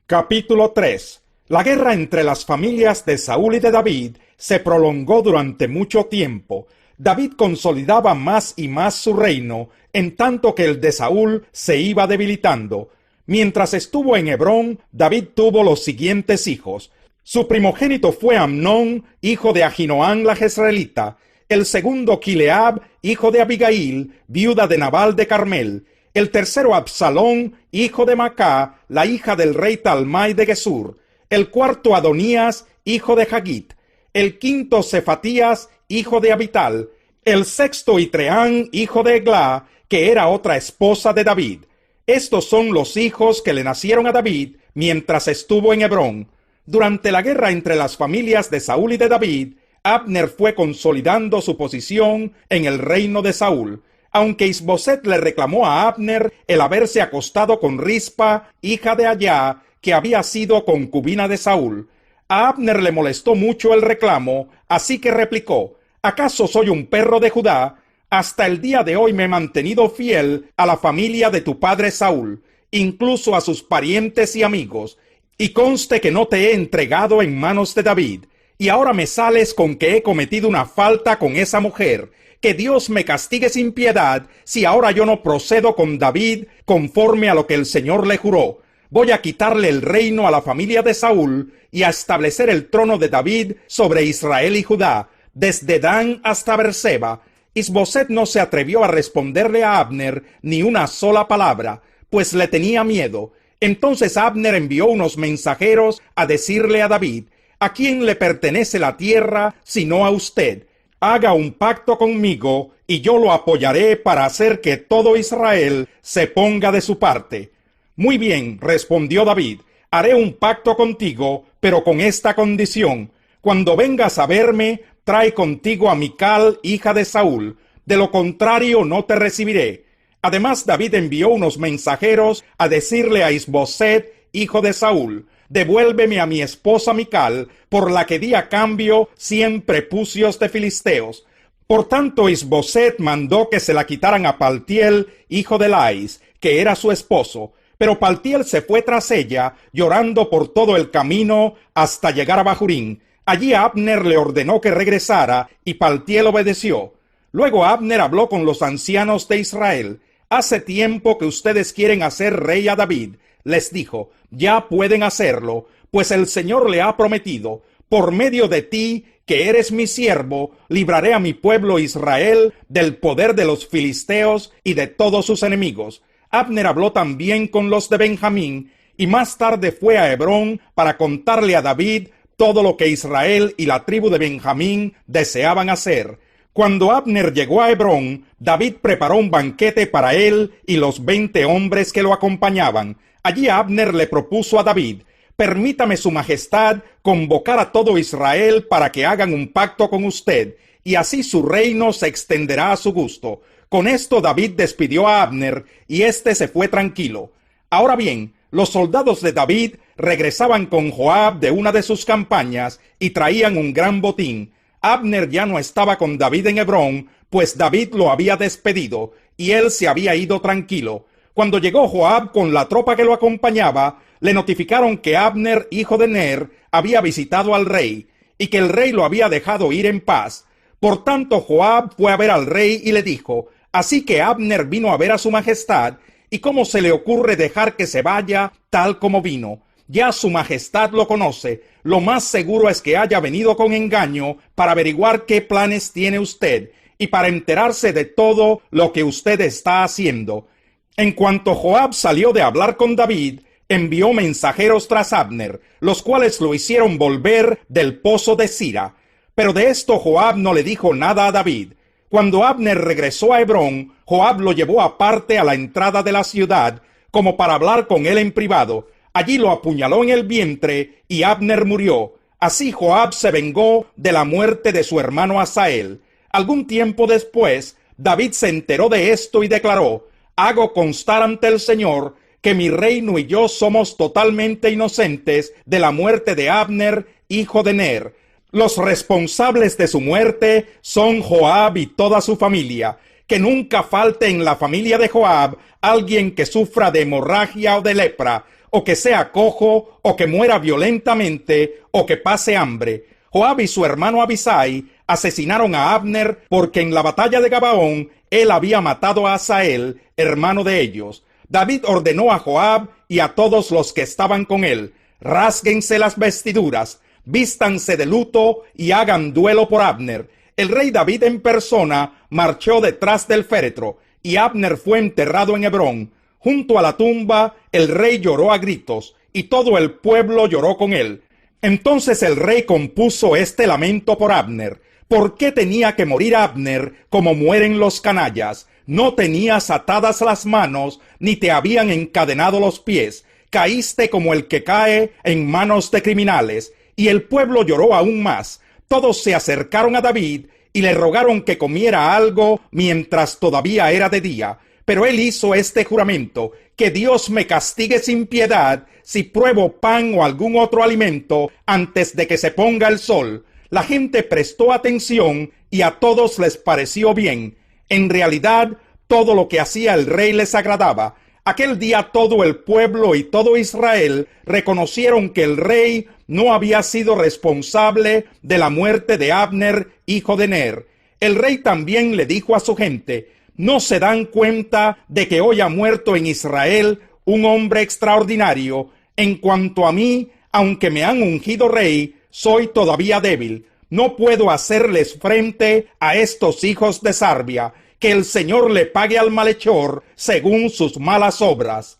Capítulo 3. La guerra entre las familias de Saúl y de David se prolongó durante mucho tiempo. David consolidaba más y más su reino, en tanto que el de Saúl se iba debilitando. Mientras estuvo en Hebrón, David tuvo los siguientes hijos. Su primogénito fue Amnón, hijo de Ahinoam la Jezreelita. El segundo, Kileab, hijo de Abigail, viuda de Nabal de Carmel. El tercero, Absalón, hijo de Macá, la hija del rey Talmai de Gesur. El cuarto, Adonías, hijo de Hagit. El quinto, Cefatías, hijo de Abital. El sexto, Itreán, hijo de Eglá, que era otra esposa de David. Estos son los hijos que le nacieron a David mientras estuvo en Hebrón. Durante la guerra entre las familias de Saúl y de David, Abner fue consolidando su posición en el reino de Saúl. Aunque Isboset le reclamó a Abner el haberse acostado con Rispa, hija de Ayá, que había sido concubina de Saúl. A Abner le molestó mucho el reclamo, así que replicó: ¿acaso soy un perro de Judá? Hasta el día de hoy me he mantenido fiel a la familia de tu padre Saúl, incluso a sus parientes y amigos, y conste que no te he entregado en manos de David, y ahora me sales con que he cometido una falta con esa mujer. Que Dios me castigue sin piedad si ahora yo no procedo con David conforme a lo que el Señor le juró. Voy a quitarle el reino a la familia de Saúl y a establecer el trono de David sobre Israel y Judá, desde Dan hasta Berseba. Isboset no se atrevió a responderle a Abner ni una sola palabra, pues le tenía miedo. Entonces Abner envió unos mensajeros a decirle a David: ¿a quién le pertenece la tierra sino a usted? Haga un pacto conmigo y yo lo apoyaré para hacer que todo Israel se ponga de su parte. Muy bien, respondió David, haré un pacto contigo, pero con esta condición: cuando vengas a verme, trae contigo a Mical, hija de Saúl, de lo contrario no te recibiré. Además, David envió unos mensajeros a decirle a Isboset, hijo de Saúl: devuélveme a mi esposa Mical, por la que di a cambio 100 prepucios de filisteos. Por tanto, Isboset mandó que se la quitaran a Paltiel, hijo de Lais, que era su esposo. Pero Paltiel se fue tras ella, llorando por todo el camino hasta llegar a Bahurín. Allí Abner le ordenó que regresara, y Paltiel obedeció. Luego Abner habló con los ancianos de Israel. Hace tiempo que ustedes quieren hacer rey a David, les dijo. Ya pueden hacerlo, pues el Señor le ha prometido: por medio de ti, que eres mi siervo, libraré a mi pueblo Israel del poder de los filisteos y de todos sus enemigos. Abner habló también con los de Benjamín, y más tarde fue a Hebrón para contarle a David todo lo que Israel y la tribu de Benjamín deseaban hacer. Cuando Abner llegó a Hebrón, David preparó un banquete para él y los 20 hombres que lo acompañaban. Allí Abner le propuso a David: permítame su majestad convocar a todo Israel para que hagan un pacto con usted, y así su reino se extenderá a su gusto. Con esto David despidió a Abner, y éste se fue tranquilo. Ahora bien, los soldados de David regresaban con Joab de una de sus campañas, y traían un gran botín. Abner ya no estaba con David en Hebrón, pues David lo había despedido, y él se había ido tranquilo. Cuando llegó Joab con la tropa que lo acompañaba, le notificaron que Abner, hijo de Ner, había visitado al rey, y que el rey lo había dejado ir en paz. Por tanto, Joab fue a ver al rey y le dijo: así que Abner vino a ver a su majestad, ¿y cómo se le ocurre dejar que se vaya tal como vino? Ya su majestad lo conoce. Lo más seguro es que haya venido con engaño para averiguar qué planes tiene usted, y para enterarse de todo lo que usted está haciendo. En cuanto Joab salió de hablar con David, envió mensajeros tras Abner, los cuales lo hicieron volver del pozo de Sira. Pero de esto Joab no le dijo nada a David. Cuando Abner regresó a Hebrón, Joab lo llevó aparte a la entrada de la ciudad, como para hablar con él en privado. Allí lo apuñaló en el vientre, y Abner murió. Así Joab se vengó de la muerte de su hermano Asael. Algún tiempo después, David se enteró de esto y declaró: hago constar ante el Señor que mi reino y yo somos totalmente inocentes de la muerte de Abner, hijo de Ner. Los responsables de su muerte son Joab y toda su familia. Que nunca falte en la familia de Joab alguien que sufra de hemorragia o de lepra, o que sea cojo, o que muera violentamente, o que pase hambre. Joab y su hermano Abisai asesinaron a Abner porque en la batalla de Gabaón él había matado a Asael, hermano de ellos. David ordenó a Joab y a todos los que estaban con él: rásguense las vestiduras, vístanse de luto y hagan duelo por Abner. El rey David en persona marchó detrás del féretro, y Abner fue enterrado en Hebrón. Junto a la tumba, el rey lloró a gritos, y todo el pueblo lloró con él. Entonces el rey compuso este lamento por Abner: ¿por qué tenía que morir Abner como mueren los canallas? No tenías atadas las manos, ni te habían encadenado los pies. Caíste como el que cae en manos de criminales. Y el pueblo lloró aún más. Todos se acercaron a David y le rogaron que comiera algo mientras todavía era de día. Pero él hizo este juramento: que Dios me castigue sin piedad si pruebo pan o algún otro alimento antes de que se ponga el sol. La gente prestó atención y a todos les pareció bien. En realidad, todo lo que hacía el rey les agradaba. Aquel día todo el pueblo y todo Israel reconocieron que el rey no había sido responsable de la muerte de Abner, hijo de Ner. El rey también le dijo a su gente: ¿no se dan cuenta de que hoy ha muerto en Israel un hombre extraordinario? En cuanto a mí, aunque me han ungido rey, soy todavía débil. No puedo hacerles frente a estos hijos de Sarbia. Que el Señor le pague al malhechor según sus malas obras.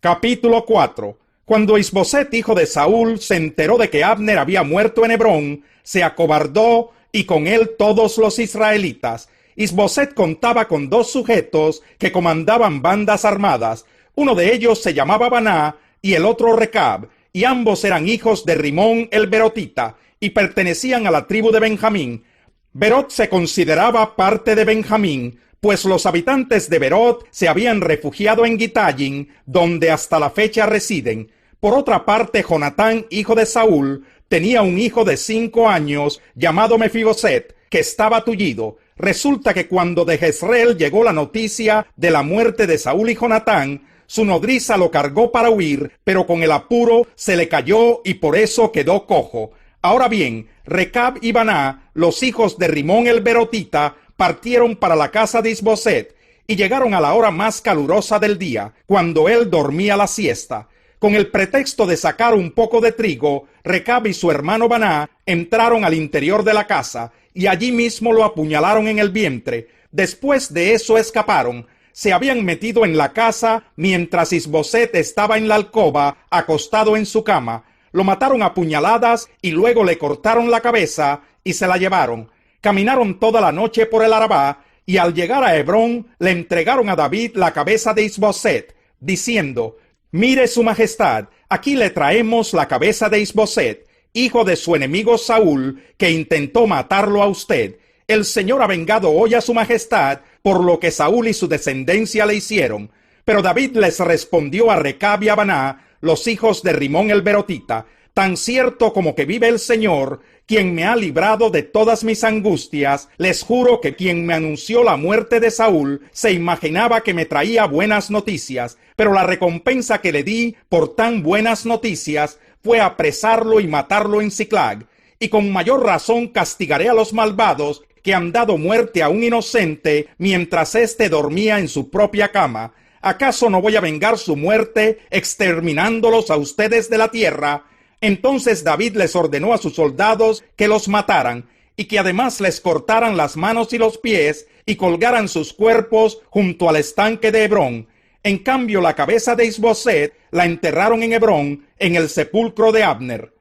Capítulo 4. Cuando Isboset, hijo de Saúl, se enteró de que Abner había muerto en Hebrón, se acobardó, y con él todos los israelitas. Isboset contaba con 2 sujetos que comandaban bandas armadas. Uno de ellos se llamaba Baná y el otro Recab, y ambos eran hijos de Rimón el Berotita, y pertenecían a la tribu de Benjamín. Berot se consideraba parte de Benjamín, pues los habitantes de Berot se habían refugiado en Gitayim, donde hasta la fecha residen. Por otra parte, Jonatán, hijo de Saúl, tenía un hijo de 5 años llamado Mefiboset, que estaba tullido. Resulta que cuando de Jezreel llegó la noticia de la muerte de Saúl y Jonatán, su nodriza lo cargó para huir, pero con el apuro se le cayó y por eso quedó cojo. Ahora bien, Recab y Baná, los hijos de Rimón el Berotita, partieron para la casa de Isboset y llegaron a la hora más calurosa del día, cuando él dormía la siesta. Con el pretexto de sacar un poco de trigo, Recab y su hermano Baná entraron al interior de la casa y allí mismo lo apuñalaron en el vientre. Después de eso escaparon. Se habían metido en la casa mientras Isboset estaba en la alcoba, acostado en su cama. Lo mataron a puñaladas y luego le cortaron la cabeza y se la llevaron. Caminaron toda la noche por el Arabá y al llegar a Hebrón le entregaron a David la cabeza de Isboset, diciendo: «Mire su majestad, aquí le traemos la cabeza de Isboset, hijo de su enemigo Saúl, que intentó matarlo a usted. El Señor ha vengado hoy a su majestad por lo que Saúl y su descendencia le hicieron». Pero David les respondió a Recab y a Baná, los hijos de Rimón el Berotita: «Tan cierto como que vive el Señor, quien me ha librado de todas mis angustias, les juro que quien me anunció la muerte de Saúl se imaginaba que me traía buenas noticias, pero la recompensa que le di por tan buenas noticias fue apresarlo y matarlo en Siclag. Y con mayor razón castigaré a los malvados que han dado muerte a un inocente mientras éste dormía en su propia cama. ¿Acaso no voy a vengar su muerte exterminándolos a ustedes de la tierra?». Entonces David les ordenó a sus soldados que los mataran, y que además les cortaran las manos y los pies, y colgaran sus cuerpos junto al estanque de Hebrón. En cambio, la cabeza de Isboset la enterraron en Hebrón, en el sepulcro de Abner.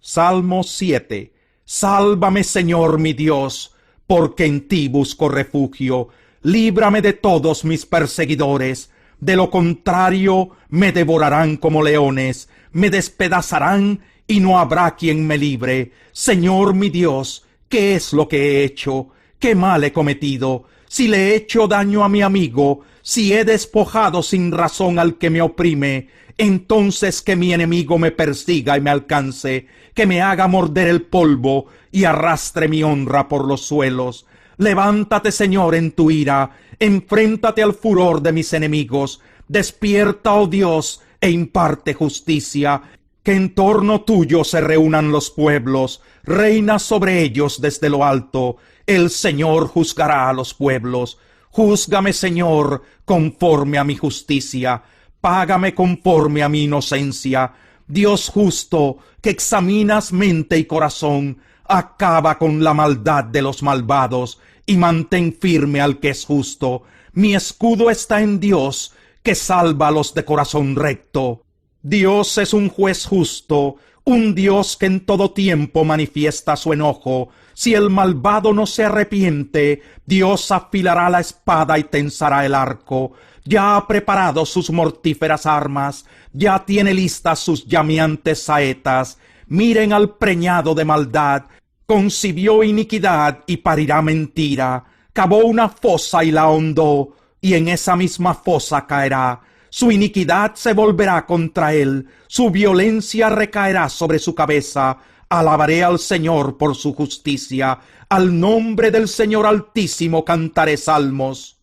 Salmo 7. Sálvame, Señor mi Dios, porque en ti busco refugio. Líbrame de todos mis perseguidores. De lo contrario, me devorarán como leones, me despedazarán y no habrá quien me libre. Señor mi Dios, ¿qué es lo que he hecho? ¿Qué mal he cometido? Si le he hecho daño a mi amigo, si he despojado sin razón al que me oprime, entonces que mi enemigo me persiga y me alcance, que me haga morder el polvo y arrastre mi honra por los suelos. Levántate, Señor, en tu ira, enfréntate al furor de mis enemigos. Despierta, oh Dios, e imparte justicia. Que en torno tuyo se reúnan los pueblos, reina sobre ellos desde lo alto. El Señor juzgará a los pueblos. Júzgame, Señor, conforme a mi justicia. Págame conforme a mi inocencia. Dios justo, que examinas mente y corazón, acaba con la maldad de los malvados y mantén firme al que es justo. Mi escudo está en Dios, que salva a los de corazón recto. Dios es un juez justo, un Dios que en todo tiempo manifiesta su enojo. Si el malvado no se arrepiente, Dios afilará la espada y tensará el arco. Ya ha preparado sus mortíferas armas, ya tiene listas sus llameantes saetas. Miren al preñado de maldad, concibió iniquidad y parirá mentira. Cavó una fosa y la ahondó, y en esa misma fosa caerá. Su iniquidad se volverá contra él, su violencia recaerá sobre su cabeza. Alabaré al Señor por su justicia, al nombre del Señor Altísimo cantaré salmos.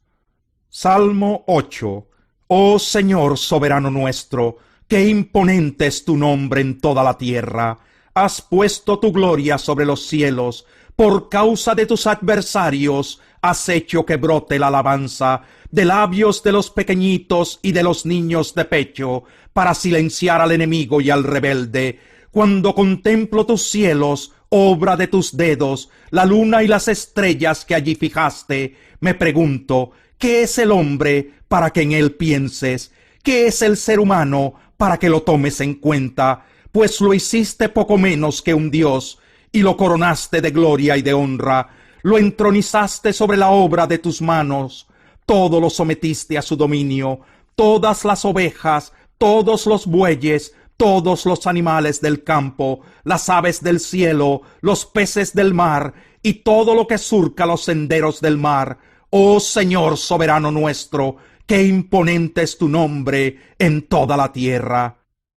Salmo 8. Oh Señor soberano nuestro, qué imponente es tu nombre en toda la tierra. Has puesto tu gloria sobre los cielos, por causa de tus adversarios has hecho que brote la alabanza de labios de los pequeñitos y de los niños de pecho, para silenciar al enemigo y al rebelde. Cuando contemplo tus cielos, obra de tus dedos, la luna y las estrellas que allí fijaste, me pregunto, ¿qué es el hombre para que en él pienses? ¿Qué es el ser humano para que lo tomes en cuenta? Pues lo hiciste poco menos que un Dios, y lo coronaste de gloria y de honra. Lo entronizaste sobre la obra de tus manos. Todo lo sometiste a su dominio. Todas las ovejas, todos los bueyes, todos los animales del campo, las aves del cielo, los peces del mar, y todo lo que surca los senderos del mar. Oh Señor soberano nuestro, qué imponente es tu nombre en toda la tierra.